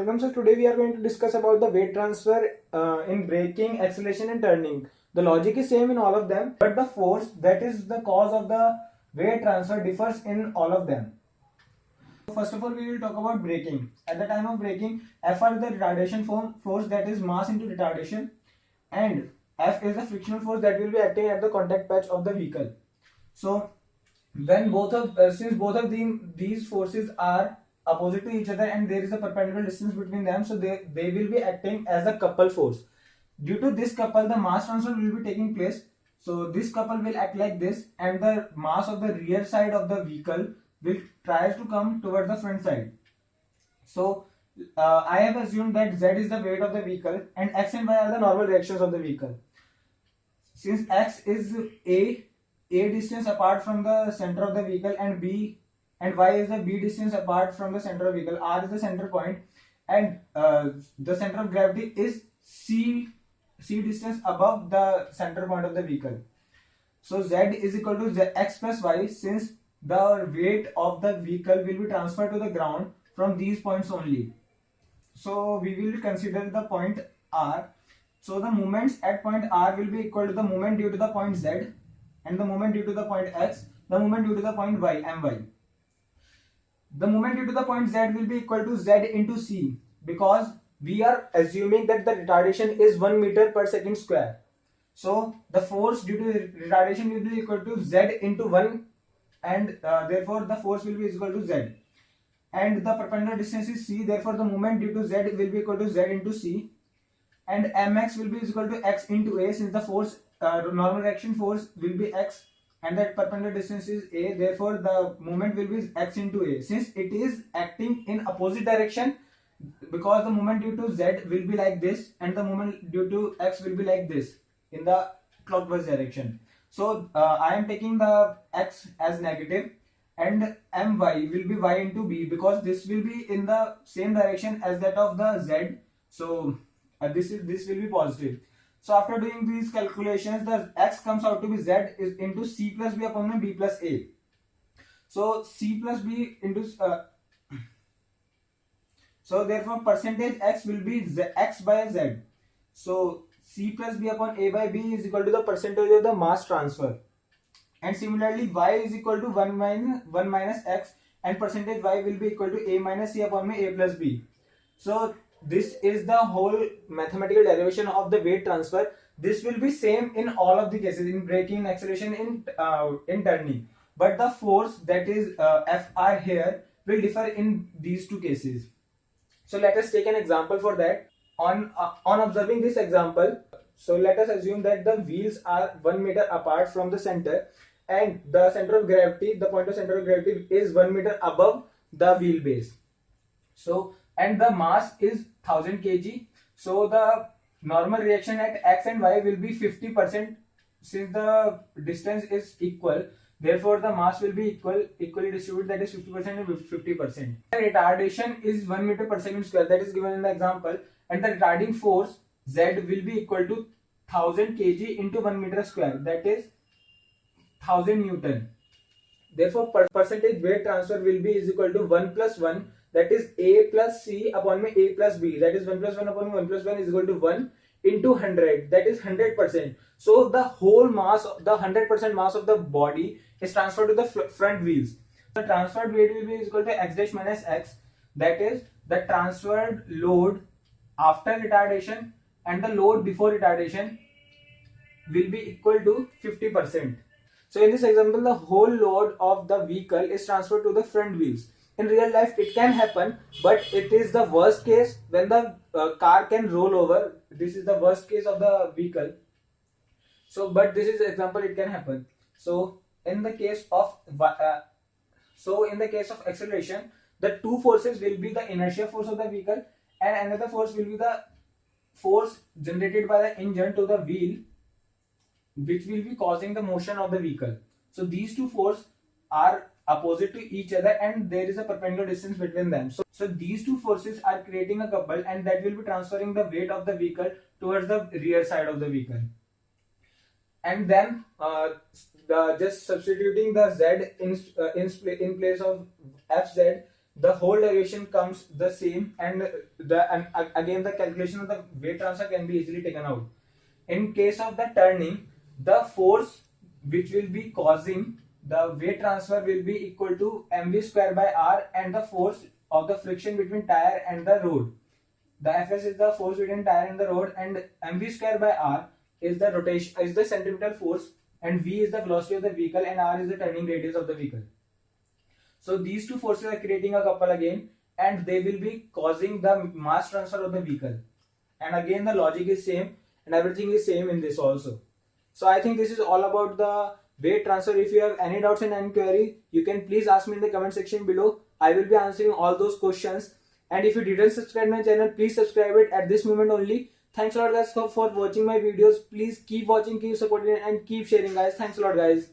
welcome. So today we are going to discuss about the weight transfer in braking, acceleration and turning. The logic is same in all of them, but the force that is the cause of the weight transfer differs in all of them. First of all, we will talk about braking. At the time of braking, F is the retardation force, that is mass into retardation, and F is the frictional force that will be acting at the contact patch of the vehicle. So when since both of these forces are opposite to each other and there is a perpendicular distance between them, so they will be acting as a couple force. Due to this couple, the mass transfer will be taking place. So this couple will act like this, and the mass of the rear side of the vehicle will try to come towards the front side. So I have assumed that Z is the weight of the vehicle and X and Y are the normal reactions of the vehicle. Since X is a distance apart from the center of the vehicle and B and Y is the B distance apart from the center of the vehicle, R is the center point, and the center of gravity is C distance above the center point of the vehicle. So Z is equal to X plus Y, since the weight of the vehicle will be transferred to the ground from these points only. So we will consider the point R. So the moments at point R will be equal to the moment due to the point Z, and the moment due to the point X, the moment due to the point Y, My. The moment due to the point Z will be equal to Z into C, because we are assuming that the retardation is 1 meter per second square. So the force due to retardation will be equal to Z into 1, and therefore the force will be equal to Z. And the perpendicular distance is C, therefore the moment due to Z will be equal to Z into C, and Mx will be equal to X into A, since the force normal reaction force will be X and that perpendicular distance is A, therefore the moment will be X into A. Since it is acting in opposite direction, because the moment due to Z will be like this and the moment due to X will be like this in the clockwise direction. So I am taking the X as negative and My will be Y into B, because this will be in the same direction as that of the Z. So this will be positive. So after doing these calculations, the X comes out to be Z is into C plus B upon B plus A. So C plus B into so therefore percentage X will be X by Z. So C plus B upon A by B is equal to the percentage of the mass transfer. And similarly Y is equal to 1 minus X, and percentage Y will be equal to A minus C upon A plus B. So this is the whole mathematical derivation of the weight transfer. This will be same in all of the cases, in braking, acceleration, in turning, but the force that is Fr here will differ in these two cases. So let us take an example for that. On observing this example, so let us assume that the wheels are 1 meter apart from the center, and the center of gravity, the point of center of gravity is 1 meter above the wheelbase. So and the mass is 1000 kg. So the normal reaction at X and Y will be 50%, since the distance is equal. Therefore the mass will be equally distributed, that is 50% and 50%. The retardation is 1 meter per second square, that is given in the example, and the retarding force Z will be equal to 1000 kg into 1 meter square, that is 1000 Newton. Therefore percentage weight transfer will be is equal to 1 plus 1, that is A plus C upon A plus B, that is 1 plus 1 upon 1 plus 1 is equal to 1 into 100, that is 100%. So the whole mass, the 100% mass of the body is transferred to the front wheels. The transferred weight will be equal to X dash minus X, that is the transferred load after retardation and the load before retardation will be equal to 50%. So in this example, the whole load of the vehicle is transferred to the front wheels. In real life it can happen, but it is the worst case when the car can roll over. This is the worst case of the vehicle. So but this is the example, it can happen. So in the case of acceleration, the two forces will be the inertia force of the vehicle, and another force will be the force generated by the engine to the wheel, which will be causing the motion of the vehicle. So these two forces are opposite to each other and there is a perpendicular distance between them. So these two forces are creating a couple, and that will be transferring the weight of the vehicle towards the rear side of the vehicle. And then just substituting the Z in place of Fz, the whole derivation comes the same, and again the calculation of the weight transfer can be easily taken out. In case of the turning, the force which will be causing the weight transfer will be equal to mv square by r, and the force of the friction between tire and the road. The Fs is the force between tire and the road, and mv square by r is the rotation, is the centripetal force, and v is the velocity of the vehicle, and r is the turning radius of the vehicle. So these two forces are creating a couple again, and they will be causing the mass transfer of the vehicle. And again the logic is same and everything is same in this also. So I think this is all about the weight transfer. If you have any doubts and any query, you can please ask me in the comment section below. I will be answering all those questions. And if you didn't subscribe my channel, please subscribe it at this moment only. Thanks a lot guys for watching my videos. Please keep watching, keep supporting, and keep sharing guys. Thanks a lot guys.